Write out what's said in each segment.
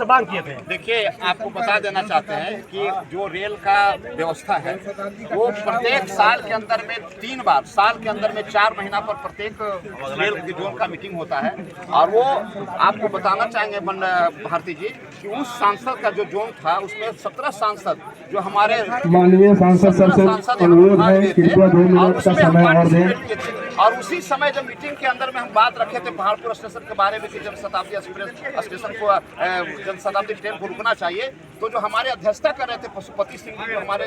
से मांग किए थे। देखिए, आपको बता देना चाहते हैं कि जो रेल का व्यवस्था है वो प्रत्येक साल के अंदर में 3 बार, साल के अंदर में 4 महीना पर प्रत्येक रेल के जोन का मीटिंग होता है। और वो आपको बताना चाहेंगे भारती जी कि उस सांसद का जो जोन था उसमें 17 सांसद जो हमारे माननीय सांसद सबसे अनुरोध है कृपया 2 मिनट का समय और दें। और उसी समय जब मीटिंग के अंदर में हम बात रखे थे पहाड़पुर स्टेशन के बारे में कि जनशताब्दी एक्सप्रेस स्टेशन को जनशताब्दी ट्रेन को रुकना चाहिए, तो जो हमारे अध्यक्षता कर रहे थे पशुपति सिंह जी, जो हमारे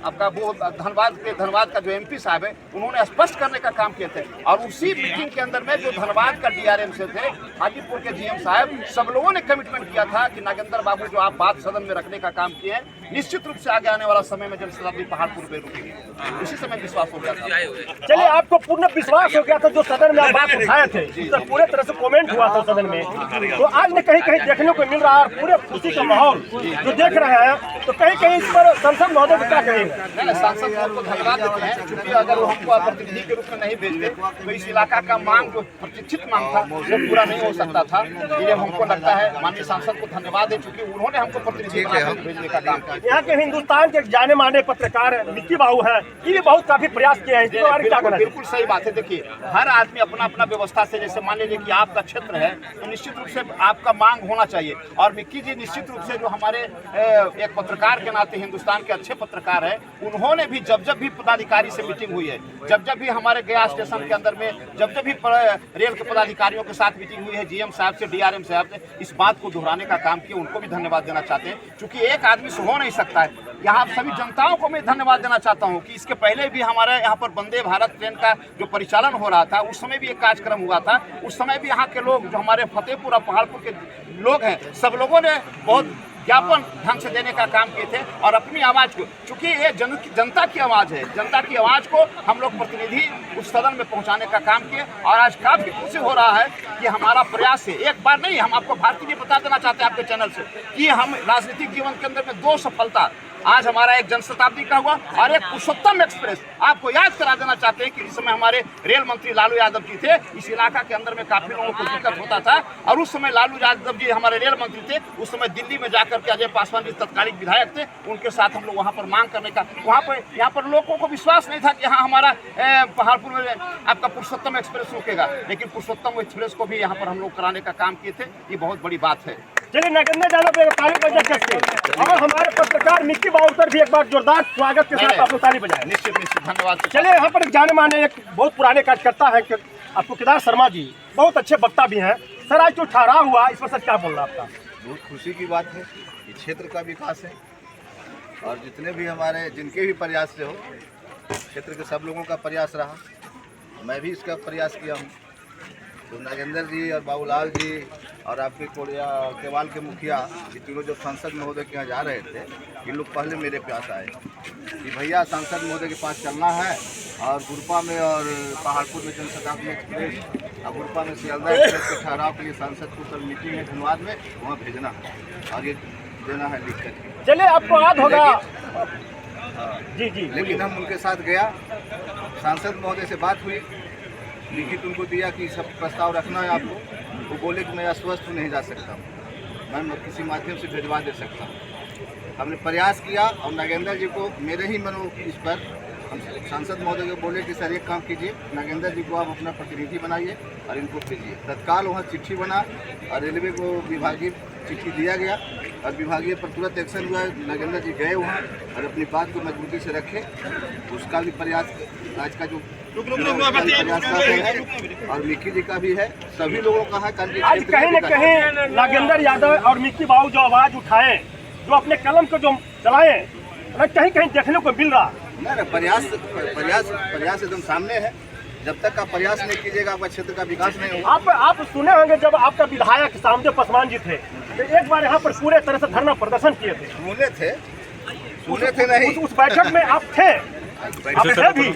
आपका वो धनबाद का जो एमपी साहब है, उन्होंने स्पष्ट करने का काम किए थे। और उसी मीटिंग के अंदर में जो धनबाद का डीआरएम से थे, हाजीपुर के जीएम साहब, सब लोगों ने कमिटमेंट किया था कि नागेंद्र बाबू जो आप बात सदन में रखने का काम किए, निश्चित रूप से आगे आने वाला समय में जनशताब्दी पहाड़पुर पे रुकेगी। उसी समय विश्वास हो गया था। चलिए, आपको पूर्ण विश्वास हो गया था जो सदन में आप बात उठाए थे, तो पूरे तरह से कमेंट हुआ था सदन में, तो आज ने कहीं कहीं देखने को मिल रहा है पूरे खुशी का माहौल जो देख रहे हैं, तो कहीं कहीं इस पर सांसद महोदय को क्या कहेंगे? नहीं, सांसद को धन्यवाद देते हैं, क्योंकि अगर वो हमको प्रतिनिधि के रूप में नहीं भेजते तो इस इलाका का मांग जो प्रतीक्षित मांग था वो पूरा नहीं हो सकता था। ये हमको लगता है माननीय सांसद को धन्यवाद है, क्योंकि उन्होंने हमको प्रतिनिधि भेजने का काम किया। यहाँ के हिंदुस्तान के जाने माने पत्रकार मिक्की बाबू हैं, ये भी बहुत काफी प्रयास किए हैं, इसके बारे में क्या कहना? बिल्कुल सही बात है। देखिए, हर आदमी अपना अपना व्यवस्था से, जैसे मान लीजिए कि आपका क्षेत्र है तो निश्चित रूप से आपका मांग होना चाहिए। और मिक्की जी निश्चित रूप से जो हमारे एक पत्रकार के नाते हिंदुस्तान के अच्छे पत्रकार हैं, उन्होंने भी जब भी पदाधिकारी से मीटिंग हुई है, जब भी हमारे गया स्टेशन के अंदर में जब भी रेल के पदाधिकारियों के साथ मीटिंग हुई है, जीएम साहब से, डीआरएम साहब से, इस बात को दोहराने का काम किया। उनको भी धन्यवाद देना चाहते हैं, क्योंकि एक आदमी से हो नहीं सकता है। यहाँ सभी जनताओं को मैं धन्यवाद देना चाहता हूँ कि इसके पहले भी हमारे यहाँ पर वंदे भारत ट्रेन का जो परिचालन हो रहा था, उस समय भी एक कार्यक्रम हुआ था। उस समय भी यहाँ के लोग जो हमारे फतेहपुर और पहाड़पुर के लोग हैं, सब लोगों ने बहुत ज्ञापन ढंग से देने का काम किए थे और अपनी आवाज़ को, चूंकि ये जनता की आवाज़ है, जनता की आवाज़ को हम लोग प्रतिनिधि उस सदन में पहुंचाने का काम किए। और आज काफ़ी खुशी हो रहा है कि हमारा प्रयास है, एक बार नहीं, हम आपको भारती जी बता देना चाहते हैं आपके चैनल से कि हम राजनीतिक जीवन के अंदर में 2 सफलता, आज हमारा एक जनशताब्दी का हुआ और एक पुरुषोत्तम एक्सप्रेस। आपको याद करा देना चाहते हैं कि इस समय हमारे रेल मंत्री लालू यादव जी थे, इस इलाका के अंदर में काफी लोगों को दिक्कत होता था, और उस समय लालू यादव जी हमारे रेल मंत्री थे। उस समय दिल्ली में जाकर के अजय पासवान जी तत्कालिक विधायक थे, उनके साथ हम लोग वहाँ पर मांग करने का, यहाँ पर लोगों को विश्वास नहीं था कि यहाँ हमारा पहाड़पुर में आपका पुरुषोत्तम एक्सप्रेस रुकेगा, लेकिन पुरुषोत्तम एक्सप्रेस को भी यहाँ पर हम लोग कराने का काम किए थे। ये बहुत बड़ी बात है। चलिए, नागेंद्र यादव ताली बजाते और हमारे पत्रकार मिक्की बाबू पर भी एक बार जोरदार स्वागत के साथ आपको ताली बजाएं। निश्चित धन्यवाद। चलिए, यहाँ पर एक जाने माने एक बहुत पुराने कार्यकर्ता है आपको केदार शर्मा जी, बहुत अच्छे वक्ता भी हैं। सर, आज जो ठहराव हुआ इस पर सर क्या बोलना आपका? बहुत खुशी की बात है, ये क्षेत्र का विकास है और जितने भी हमारे जिनके भी प्रयास से हो, क्षेत्र के सब लोगों का प्रयास रहा, मैं भी इसका प्रयास किया हूँ। तो नागेंद्र जी और बाबूलाल जी और आपके केवाल के मुखिया, ये तीनों जब सांसद महोदय के यहाँ जा रहे थे, इन लोग पहले मेरे पास आए कि भैया सांसद महोदय के पास चलना है और गुरपा में और पहाड़पुर में जनशताब्दी एक्सप्रेस और गुरपा में सियालदा एक्सप्रेस के ठहराव के लिए सांसद को कल मीटिंग है धनबाद में, वहाँ भेजना है और ये देना है लिख कर। चलिए, आपको याद होगा जी। लेकिन हम उनके साथ गया, सांसद महोदय से बात हुई, लिखित उनको दिया कि सब प्रस्ताव रखना है आपको। वो बोले कि मैं अस्वस्थ नहीं जा सकता, मैं किसी माध्यम से भिजवा दे सकता हूँ। हमने प्रयास किया और नागेंद्र जी को मेरे ही मनो इस पर हम सांसद महोदय को बोले कि सर एक काम कीजिए, नागेंद्र जी को आप अपना प्रतिनिधि बनाइए और इनको भेजिए। तत्काल वहाँ चिट्ठी बना और रेलवे को विभागीय चिट्ठी दिया गया और विभागीय पर तुरंत एक्शन हुआ। नागेंद्र जी गए वहाँ और अपनी बात को मजबूती से रखे, उसका भी प्रयास आज का जो और मिक्की जी का भी है, सभी लोगों का है। आज कहीं न कहीं नागेंद्र यादव और मिक्की बाबू जो आवाज उठाए, जो अपने कलम को जो चलाए, कहीं कहीं देखने को मिल रहा। नहीं, प्रयास एकदम सामने है। जब तक आप प्रयास नहीं कीजिएगा आपका क्षेत्र का विकास नहीं होगा। आप सुने होंगे जब आपका विधायक सामदेव पासवान जी थे, तो एक बार यहाँ पर पूरे तरह से धरना प्रदर्शन किए थे। सुने थे नहीं, उस बैठक में आप थे। आप थे भी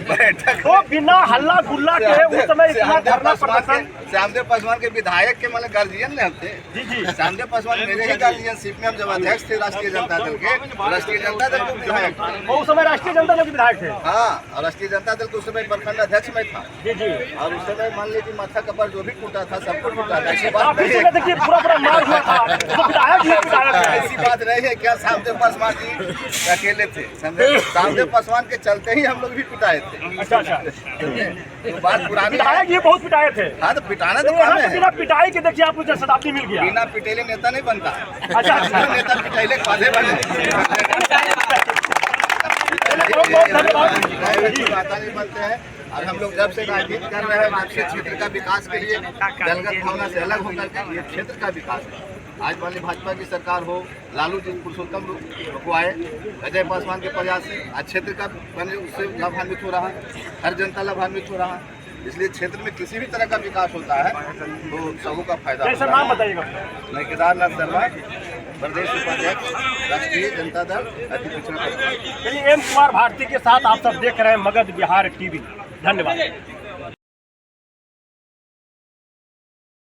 तो बिना हल्ला गुल्ला के उस समय इतना धरना प्रदर्शन। श्यामदेव पासवान के विधायक के मतलब गार्जियन ने हम थे। जी जी श्यामदेव पासवान मेरे ही गार्जियनशिप में हम जब अध्यक्ष थे राष्ट्रीय जनता दल के, राष्ट्रीय जनता दल के विधायक थे। वो उस समय राष्ट्रीय जनता दल के विधायक थे। हाँ, और राष्ट्रीय जनता दल के उस समय प्रखंड अध्यक्ष में था। जी जी और उस समय मान लीजिए माथा कपर जो भी टूटा था सबको टूटा था। ऐसी आप बात नहीं इसी है, में देखिए पूरा मार हुआ था तो विधायक ही विधायक है। ऐसी बात नहीं है। क्या श्यामदेव पासवान जी अकेले थे? श्यामदेव पासवान के चलते ही हम लोग भी पिटाए थे। अच्छा अच्छा तो बात पुरानी है। विधायक ये बहुत पिटाए थे। हाँ, तो पिटाना तो यहाँ काम पे है। बिना पिटाई के देखिए आपको शताब्दी मिल गया। बिना पिटेले नेता नहीं बनता है। अच्छा अच्छा नेता पिटेले खादे बने। बहुत धन्यवाद। नहीं बनते हैं। और हम लोग जब से राजनीति कर रहे हैं तब से क्षेत्र का विकास के लिए दलगत भावना से अलग होकर के ये क्षेत्र का विकास है। आज वाली भाजपा की सरकार हो, लालू जी पुरुषोत्तम को आए, अजय पासवान के प्रयास से आज क्षेत्र का उससे लाभान्वित हो रहा है, हर जनता लाभान्वित हो रहा है। इसलिए क्षेत्र में किसी भी तरह का विकास होता है तो सबों का फायदा। सर नाम बताइएगा। मैं केदारनाथ शर्मा, प्रदेश उपाध्यक्ष, राष्ट्रीय जनता दल अति पिछड़ा। चलिए एम कुमार भारती के साथ आप सब देख रहे हैं मगध बिहार टीवी। धन्यवाद।